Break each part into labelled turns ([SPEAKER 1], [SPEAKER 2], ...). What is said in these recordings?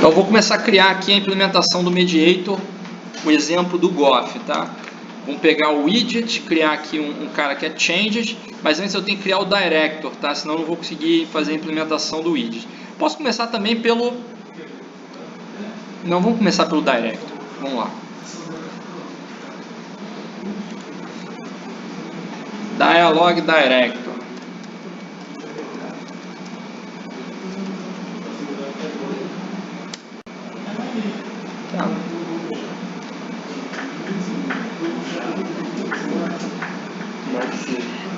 [SPEAKER 1] Então eu vou começar a criar aqui a implementação do Mediator, o exemplo do Goff, tá? Vamos pegar o widget, criar aqui um cara que é changes, mas antes eu tenho que criar o director, tá? Senão eu não vou conseguir fazer a implementação do widget. Posso começar também pelo... Não, vamos começar pelo director. Vamos lá. Dialog director. Tá.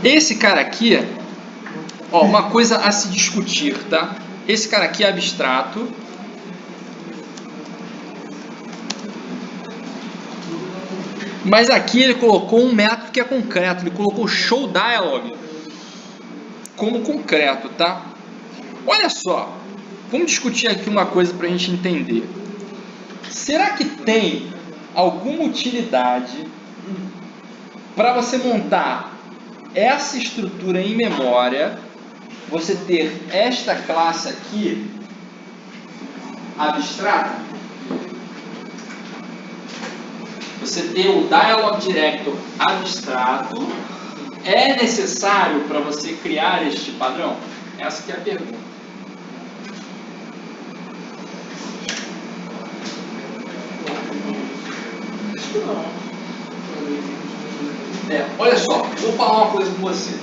[SPEAKER 1] Esse cara aqui, ó, uma coisa a se discutir, tá? Esse cara aqui é abstrato. Mas aqui ele colocou um método que é concreto, ele colocou showDialog como concreto, tá? Olha só, vamos discutir aqui uma coisa para a gente entender. Será que tem alguma utilidade para você montar essa estrutura em memória, você ter esta classe aqui abstrata? Você ter o Dialog Director abstrato, é necessário para você criar este padrão? Essa que é a pergunta. Olha só, vou falar uma coisa com vocês.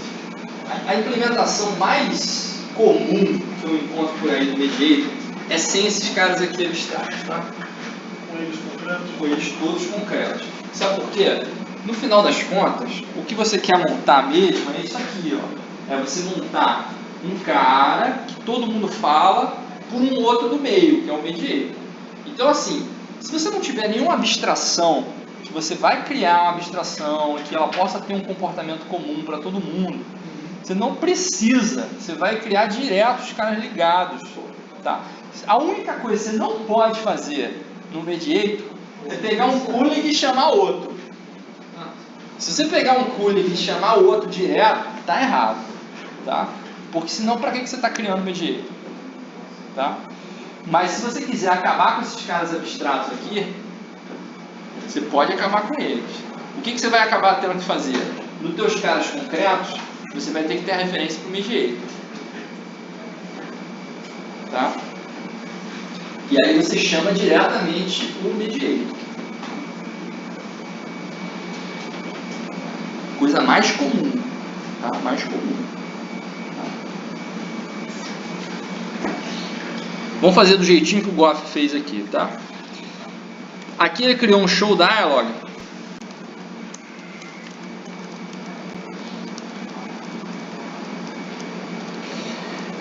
[SPEAKER 1] A implementação mais comum que eu encontro por aí no Mediator é sem esses caras aqui abstratos, tá? Com eles todos concretos. Sabe por quê? No final das contas, o que você quer montar mesmo é isso aqui, ó. É você montar um cara que todo mundo fala por um outro do meio, que é o Mediator. Então, assim, se você não tiver nenhuma abstração, que você vai criar uma abstração que ela possa ter um comportamento comum para todo mundo, você não precisa, você vai criar direto os caras ligados, tá? A única coisa que você não pode fazer no Mediator é pegar um cooling e chamar outro. Se você pegar um cooling e chamar o outro direto, tá errado, tá? Porque senão, para que você está criando Mediator? Tá? Mas se você quiser acabar com esses caras abstratos aqui, você pode acabar com eles. O que você vai acabar tendo que fazer? Nos teus caras concretos, você vai ter que ter a referência para o Mediator. Tá? E aí você chama diretamente o Mediator. Coisa mais comum, tá? Mais comum. Tá? Vamos fazer do jeitinho que o Goff fez aqui, tá? Aqui ele criou um showDialog.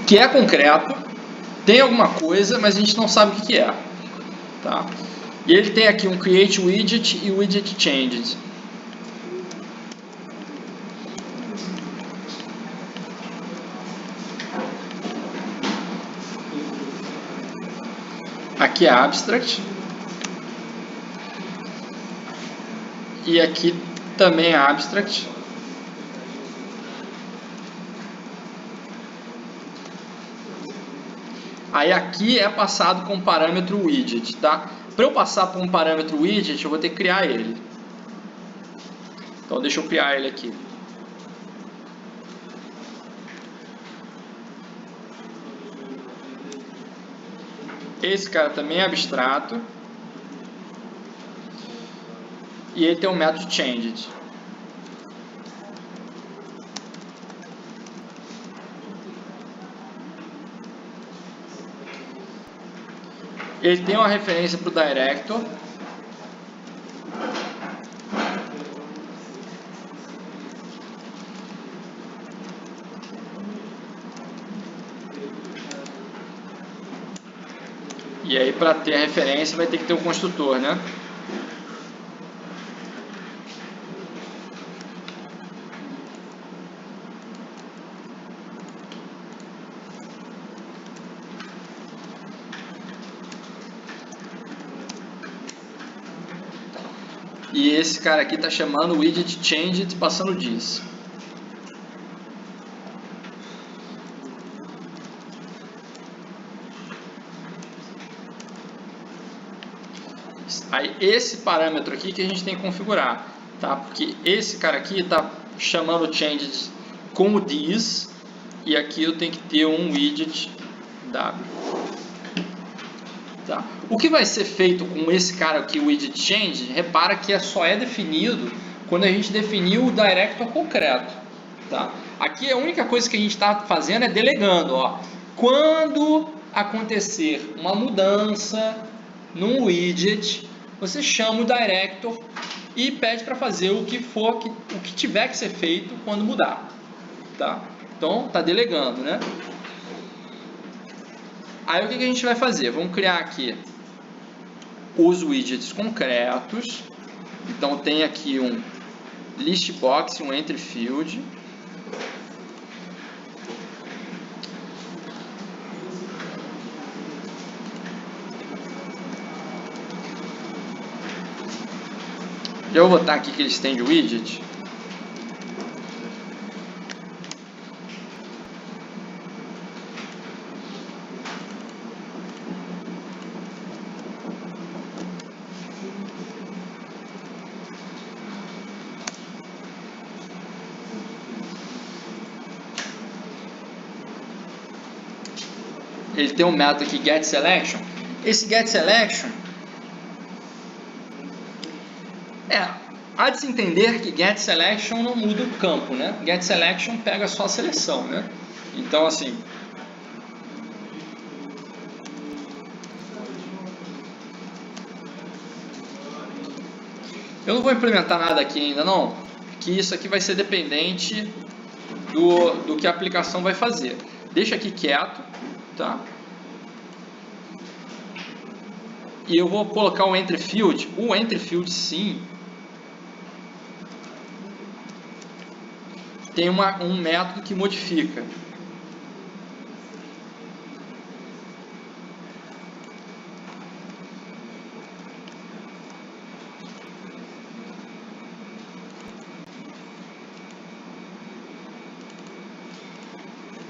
[SPEAKER 1] Que é concreto, tem alguma coisa, mas a gente não sabe o que é. Tá? E ele tem aqui um createWidget e widgetChanged. Aqui é abstract. E aqui também é abstract. Aí aqui é passado com o parâmetro widget, tá? Para eu passar por um parâmetro widget, eu vou ter que criar ele. Então deixa eu criar ele aqui. Esse cara também é abstrato. E ele tem um método changed. Ele tem uma referência para o director. E aí, para ter a referência, vai ter que ter o construtor, né? E esse cara aqui está chamando o widgetChanged passando disso. Aí esse parâmetro aqui que a gente tem que configurar, tá? Porque esse cara aqui está chamando o changes com o this, e aqui eu tenho que ter um widget w. Tá? O que vai ser feito com esse cara aqui, o widget change, repara que só é definido quando a gente definir o director concreto. Tá? Aqui a única coisa que a gente está fazendo é delegando. Ó. Quando acontecer uma mudança num widget, você chama o director e pede para fazer o que tiver que ser feito quando mudar. Tá? Então está delegando, né? Aí o que a gente vai fazer? Vamos criar aqui os widgets concretos. Então tem aqui um list box, um entry field. Já vou botar aqui que eles têm de widget. Ele tem um método aqui, getSelection. Esse getSelection há de se entender que getSelection não muda o campo, né? GetSelection pega só a seleção, né? Então, assim, eu não vou implementar nada aqui ainda não, que isso aqui vai ser dependente do que a aplicação vai fazer. Deixa aqui quieto, tá? E eu vou colocar o entry field. O entry field, sim, tem um método que modifica.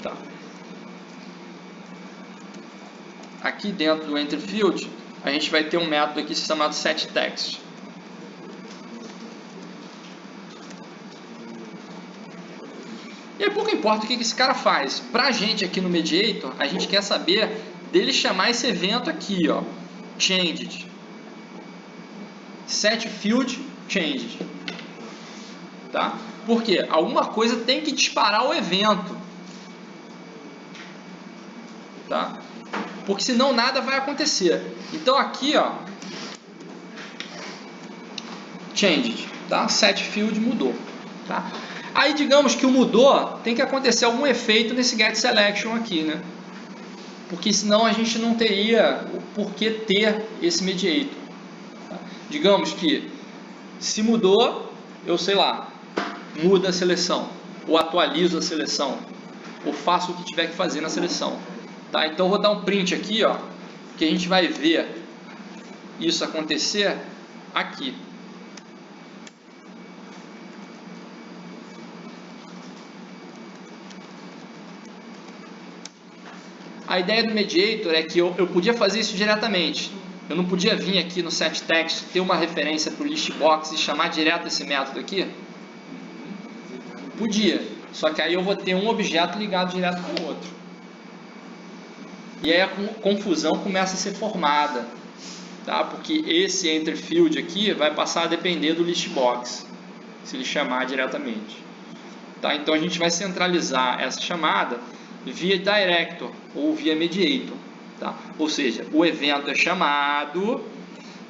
[SPEAKER 1] Tá. Aqui dentro do entry field, a gente vai ter um método aqui chamado setText. E aí pouco importa o que esse cara faz. Para a gente aqui no Mediator, a gente quer saber dele chamar esse evento aqui, ó, changed. setField changed. Tá? Por quê? Alguma coisa tem que disparar o evento. Tá? Porque senão nada vai acontecer. Então aqui, ó, changed, tá? setField mudou, tá? Aí digamos que o mudou, tem que acontecer algum efeito nesse getSelection aqui, né? Porque senão a gente não teria o porquê ter esse mediator. Tá? Digamos que se mudou, eu sei lá, muda a seleção, ou atualizo a seleção, ou faço o que tiver que fazer na seleção. Tá? Então eu vou dar um print aqui, ó, que a gente vai ver isso acontecer aqui. A ideia do Mediator é que eu podia fazer isso diretamente. Eu não podia vir aqui no setText, ter uma referência para o listbox e chamar direto esse método aqui? Podia, só que aí eu vou ter um objeto ligado direto com o outro. E aí a confusão começa a ser formada, tá? Porque esse entry field aqui vai passar a depender do listbox, se ele chamar diretamente. Tá? Então a gente vai centralizar essa chamada via director ou via mediator. Tá? Ou seja, o evento é chamado,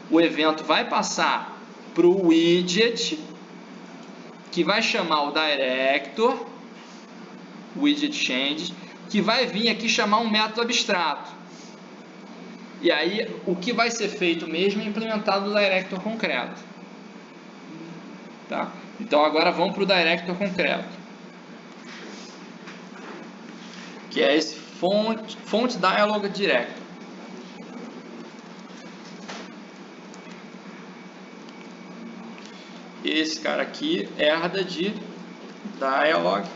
[SPEAKER 1] o evento vai passar para o widget, que vai chamar o director, widget change, que vai vir aqui chamar um método abstrato. E aí o que vai ser feito mesmo é implementado no director concreto. Tá? Então agora vamos para o director concreto, que é esse font dialog director. Esse cara aqui herda de dialog.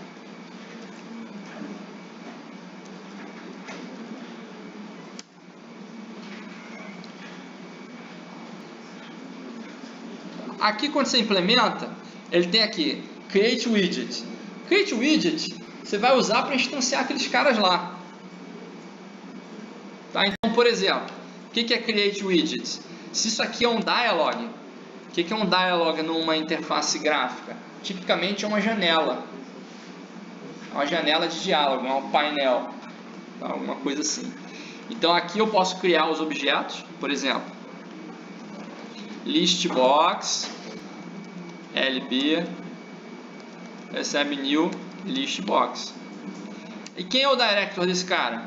[SPEAKER 1] Aqui quando você implementa, ele tem aqui, Create Widget. Create Widget, você vai usar para instanciar aqueles caras lá. Tá? Então, por exemplo, o que é Create Widget? Se isso aqui é um dialog, o que é um dialog numa interface gráfica? Tipicamente é uma janela. É uma janela de diálogo, é um painel, tá? Alguma coisa assim. Então aqui eu posso criar os objetos, por exemplo, listbox, lb, recebe new listbox. E quem é o director desse cara?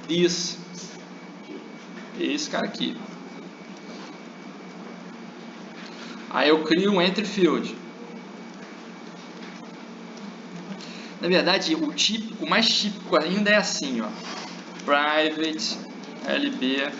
[SPEAKER 1] This. Esse cara aqui. Aí eu crio um entry field. Na verdade, o mais típico ainda é assim, ó. Private lb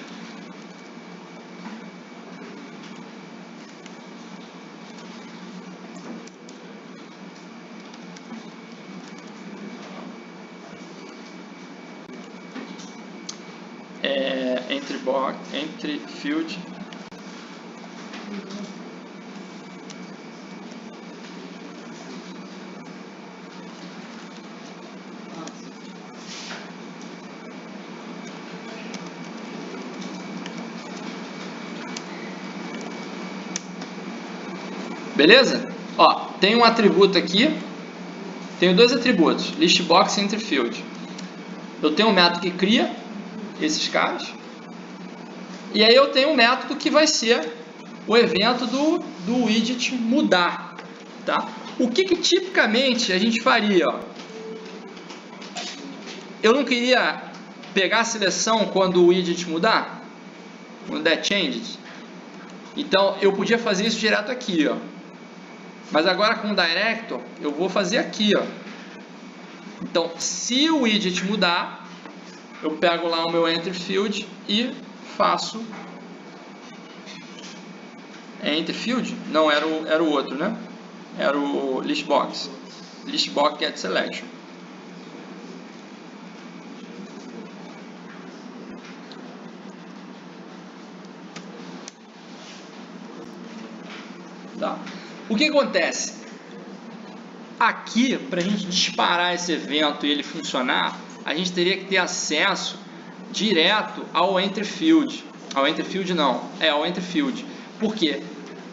[SPEAKER 1] entry field beleza? Ó, tem um atributo aqui, tenho dois atributos, listbox e entry field. Eu tenho um método que cria esses caras, e aí eu tenho um método que vai ser o evento do widget mudar, tá? O que tipicamente a gente faria, ó? Eu não queria pegar a seleção quando o widget mudar, quando der changed. Então eu podia fazer isso direto aqui, ó. Mas agora com o director eu vou fazer aqui, ó. Então se o widget mudar, eu pego lá o meu entry field e faço entry field, não era o outro, né? Era o listbox get selection. Tá. O que acontece? Aqui, para a gente disparar esse evento e ele funcionar, a gente teria que ter acesso direto ao entry field. Ao entry field não, ao entry field. Por quê?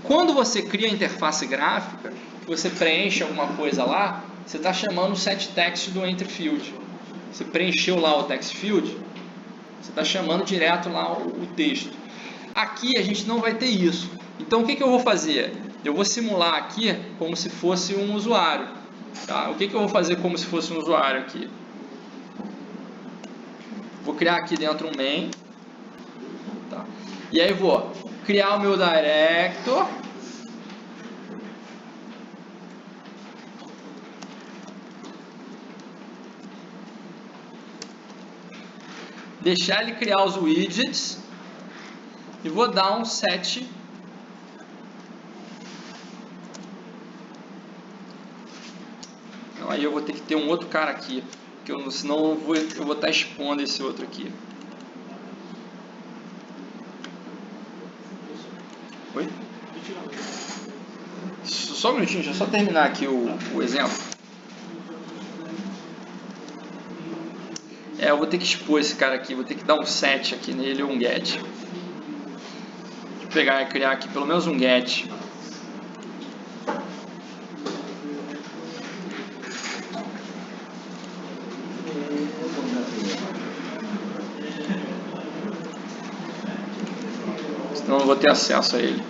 [SPEAKER 1] Quando você cria a interface gráfica, você preenche alguma coisa lá, você está chamando o setText do entry field. Você preencheu lá o text field, você está chamando direto lá o texto. Aqui a gente não vai ter isso. Então o que eu vou fazer? Eu vou simular aqui como se fosse um usuário. Tá? O que eu vou fazer como se fosse um usuário aqui? Vou criar aqui dentro um main. Tá? E aí vou criar o meu director. Deixar ele criar os widgets. E vou dar um set. Então, aí eu vou ter que ter um outro cara aqui, porque senão eu vou estar expondo esse outro aqui. Oi? Só um minutinho, deixa eu só terminar aqui o exemplo. Eu vou ter que expor esse cara aqui, vou ter que dar um set aqui nele, um get. Vou pegar e criar aqui pelo menos um get. Senão eu não vou ter acesso a ele.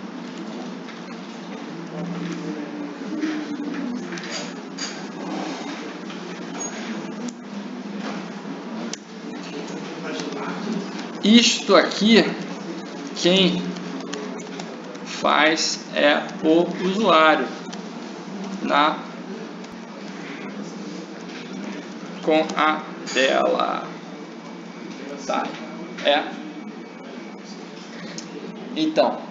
[SPEAKER 1] Isto aqui, quem faz é o usuário com a tela. Tá? Então,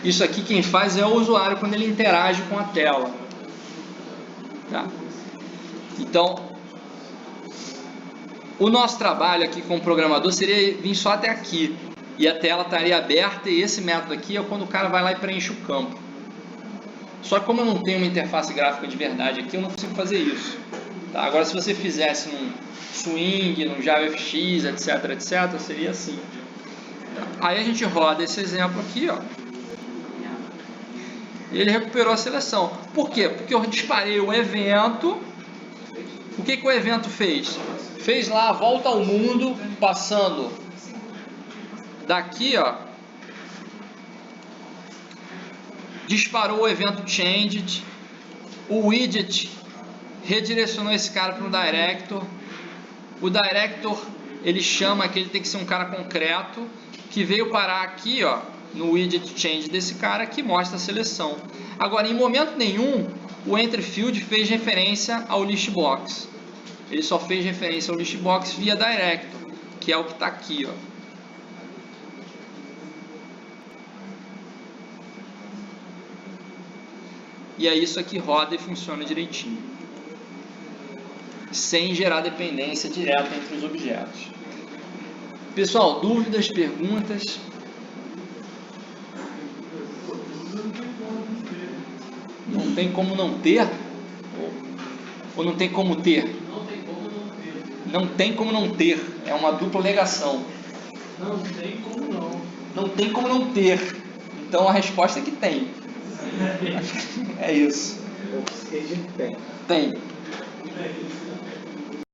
[SPEAKER 1] isso aqui quem faz é o usuário quando ele interage com a tela. Tá? Então, o nosso trabalho aqui como programador seria vir só até aqui. E a tela estaria aberta e esse método aqui é quando o cara vai lá e preenche o campo. Só que como eu não tenho uma interface gráfica de verdade aqui, eu não consigo fazer isso. Tá? Agora, se você fizesse num Swing, num JavaFX, etc, seria assim. Aí a gente roda esse exemplo aqui, ó. E ele recuperou a seleção. Por quê? Porque eu disparei o evento. O que o evento fez? Fez lá a volta ao mundo, passando daqui, ó. Disparou o evento changed. O widget redirecionou esse cara para o director. O director, ele chama que ele tem que ser um cara concreto, que veio parar aqui, ó, no widget change desse cara, que mostra a seleção. Agora, em momento nenhum, o entry field fez referência ao list box. Ele só fez referência ao list box via director, que é o que está aqui, ó. E aí isso aqui roda e funciona direitinho, sem gerar dependência direta entre os objetos. Pessoal, dúvidas, perguntas? Não tem como não ter? Ou não tem como ter?
[SPEAKER 2] Não tem como não ter.
[SPEAKER 1] Não tem como não ter. É uma dupla negação.
[SPEAKER 2] Não tem como não.
[SPEAKER 1] Não tem como não ter. Então a resposta é que tem. É isso.
[SPEAKER 3] Ou seja, tem.
[SPEAKER 1] Tem.
[SPEAKER 2] É isso.